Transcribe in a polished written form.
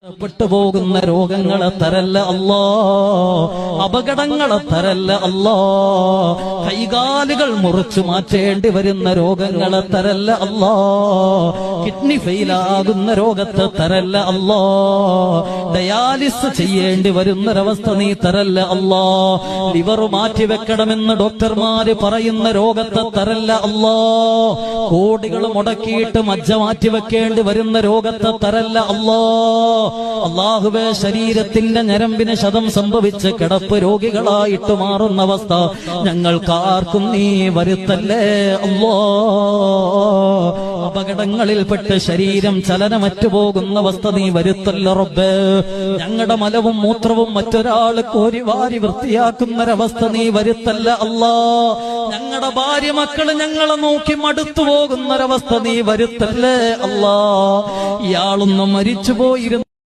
പെട്ടുപോകുന്ന രോഗങ്ങളെ തരല്ല അല്ലാ, അപകടങ്ങളെ തരല്ല അല്ലാ, കൈകാലുകൾ മുറിച്ചു മാറ്റേണ്ടി വരുന്ന രോഗങ്ങളെ തരല്ല അല്ലാ, കിഡ്നി ഫെയിലാകുന്ന രോഗത്തെ തരല്ല അല്ലാ, ഡയാലിസ് ചെയ്യേണ്ടി വരുന്നൊരവസ്ഥ നീ തരല്ല അല്ലാ, ലിവർ മാറ്റിവെക്കണമെന്ന് ഡോക്ടർമാര് പറയുന്ന രോഗത്തെ തരല്ല അല്ലാ, കോടികൾ മുടക്കിയിട്ട് മജ്ജ മാറ്റിവെക്കേണ്ടി വരുന്ന രോഗത്തെ തരല്ല അല്ലാ. അല്ലാഹുവേ, ശരീരത്തിന്റെ ഞരമ്പിന് ക്ഷതം സംഭവിച്ച് കിടപ്പ് രോഗികളായിട്ട് മാറുന്ന അവസ്ഥ ഞങ്ങൾക്കാർക്കും നീ വരുത്തല്ലേ അല്ലാ. അപകടങ്ങളിൽപ്പെട്ട് ശരീരം ചലനമറ്റു പോകുന്ന അവസ്ഥ നീ വരുത്തല്ല റബ്ബേ. ഞങ്ങളുടെ മലവും മൂത്രവും മറ്റൊരാള് കോരിവാരി വൃത്തിയാക്കുന്നൊരവസ്ഥ നീ വരുത്തല്ല അല്ലാ. ഞങ്ങളുടെ ഭാര്യ മക്കള് ഞങ്ങളെ നോക്കി മടുത്തു പോകുന്നൊരവസ്ഥ നീ വരുത്തല്ലേ അല്ലാ. ഇയാളൊന്നും മരിച്ചുപോയിരുന്നു